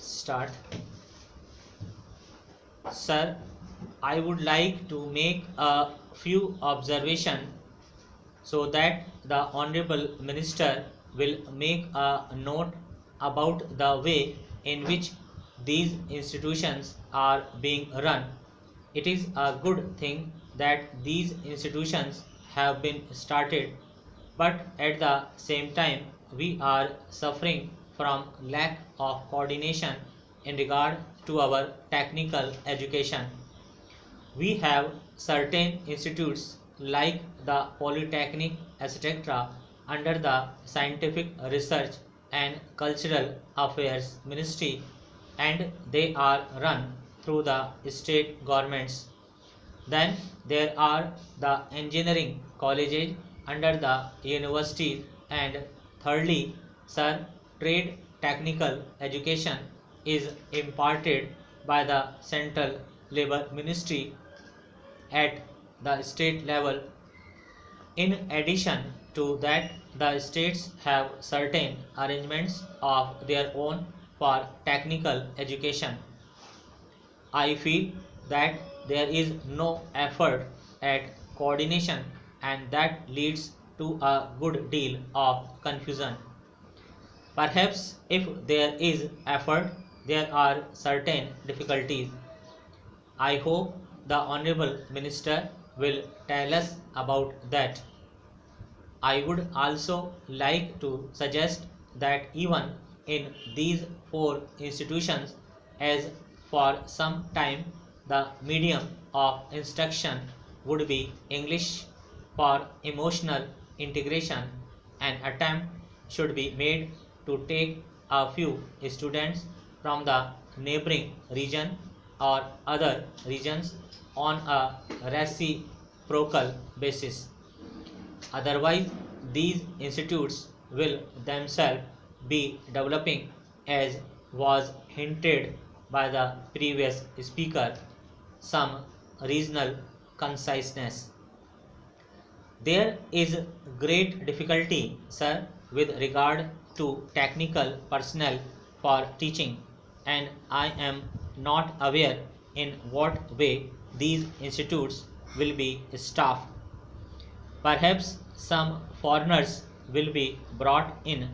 Start. Sir, I would like to make a few observations so that the Honorable Minister will make a note about the way in which these institutions are being run. It is a good thing that these institutions have been started, but at the same time, we are suffering from lack of coordination in regard to our technical education. We have certain institutes like the Polytechnic, etc., under the Scientific Research and Cultural Affairs Ministry, and they are run through the state governments. Then there are the engineering colleges under the universities, and thirdly, sir, trade technical education is imparted by the Central Labor Ministry at the state level. In addition to that, the states have certain arrangements of their own for technical education. I feel that there is no effort at coordination, and that leads to a good deal of confusion. Perhaps if there is effort, there are certain difficulties. I hope the Honorable Minister will tell us about that. I would also like to suggest that even in these four institutions, as for some time the medium of instruction would be English, for emotional integration, an attempt should be made to take a few students from the neighboring region or other regions on a reciprocal basis. Otherwise, these institutes will themselves be developing, as was hinted by the previous speaker, some regional conciseness. There is great difficulty, sir, with regard to technical personnel for teaching, and I am not aware in what way these institutes will be staffed. Perhaps some foreigners will be brought in,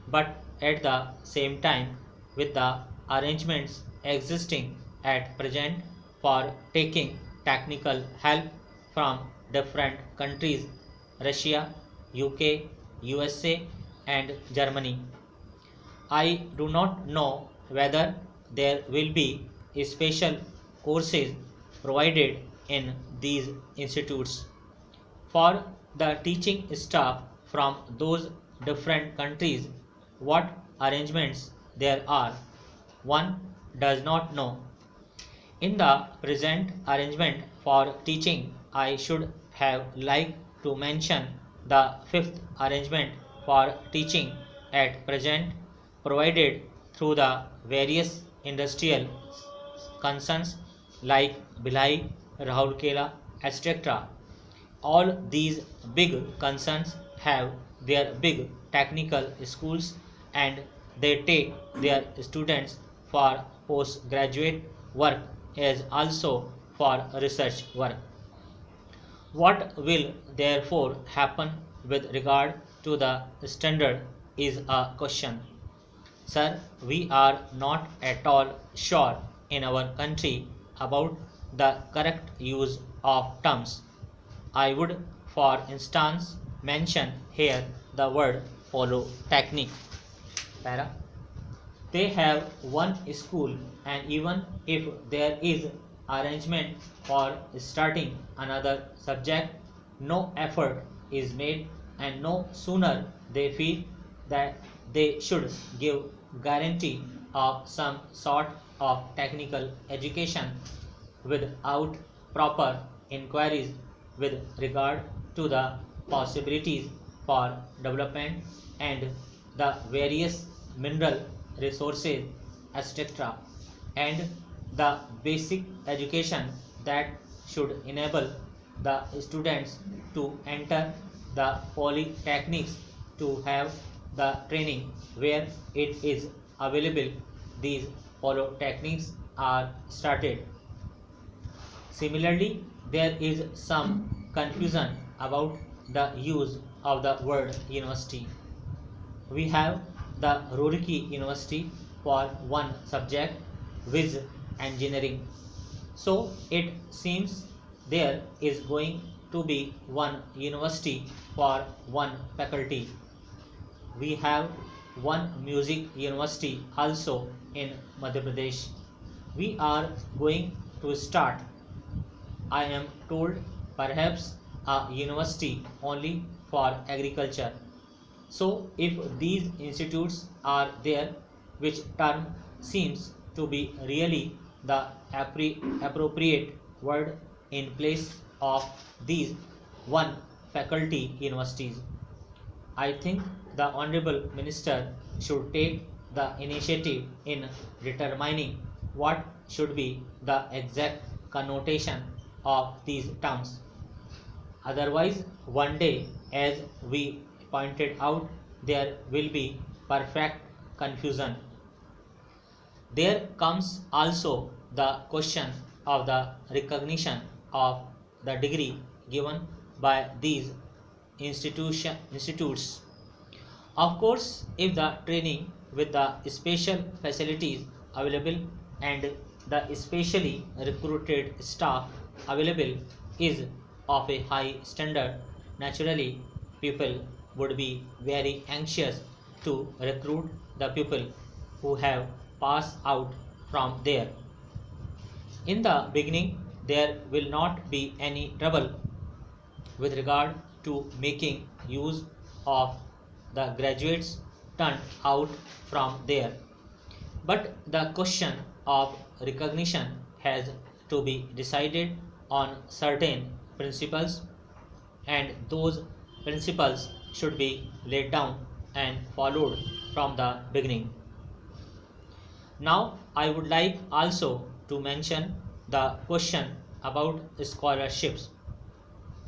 but at the same time, with the arrangements existing at present for taking technical help from different countries, Russia, UK, USA, and Germany. I do not know whether there will be special courses provided in these institutes for the teaching staff from those different countries. What arrangements there are, one does not know. In the present arrangement for teaching, I should have liked to mention the fifth arrangement for teaching at present provided through the various industrial concerns like Bhilai, Rahulkela, etc. All these big concerns have their big technical schools, and they take their students for postgraduate work as also for research work. What will therefore happen with regard to the standard is a question. Sir, we are not at all sure in our country about the correct use of terms. I would, for instance, mention here the word polytechnic. Para. They have one school, and even if there is arrangement for starting another subject, no effort is made, and no sooner they feel that they should give guarantee of some sort of technical education without proper inquiries with regard to the possibilities for development and the various mineral resources, etc., and the basic education that should enable the students to enter the polytechnics to have the training where it is available. These polytechnics are started. Similarly, there is some confusion about the use of the word university. We have the Roorkee University for one subject, viz. Engineering. So it seems there is going to be one university for one faculty. We have one music university also in Madhya Pradesh. We are going to start, I am told, perhaps a university only for agriculture. So if these institutes are there, which term seems to be really the appropriate word in place of these one faculty universities, I think the Honorable Minister should take the initiative in determining what should be the exact connotation of these terms. Otherwise, one day, as we pointed out, there will be perfect confusion. There comes also the question of the recognition of the degree given by these institutes. Of course, if the training with the special facilities available and the specially recruited staff available is of a high standard, naturally people would be very anxious to recruit the people who have passed out from there. In the beginning, there will not be any trouble with regard to making use of the graduates turned out from there. But the question of recognition has to be decided on certain principles, and those principles should be laid down and followed from the beginning. Now, I would like also to mention the question about scholarships.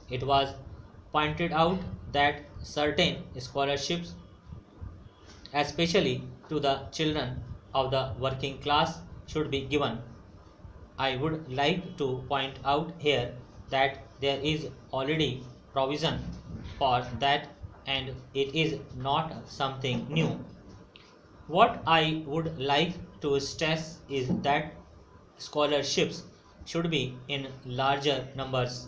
It was pointed out that certain scholarships, especially to the children of the working class, should be given. I would like to point out here that there is already provision for that and it is not something new. What I would like to stress is that scholarships should be in larger numbers.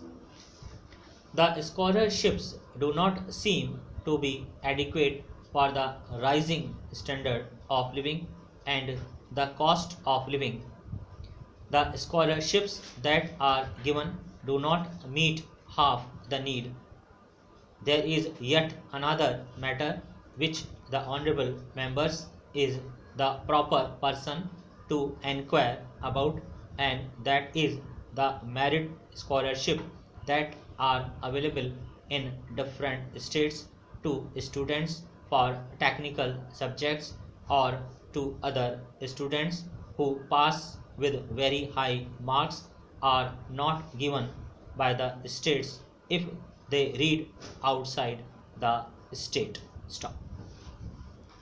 The scholarships do not seem to be adequate for the rising standard of living and the cost of living. The scholarships that are given do not meet half the need. There is yet another matter which the honorable members is the proper person to enquire about, and that is the merit scholarship that are available in different states to students for technical subjects or to other students who pass with very high marks are not given by the states if they read outside the state. Stop.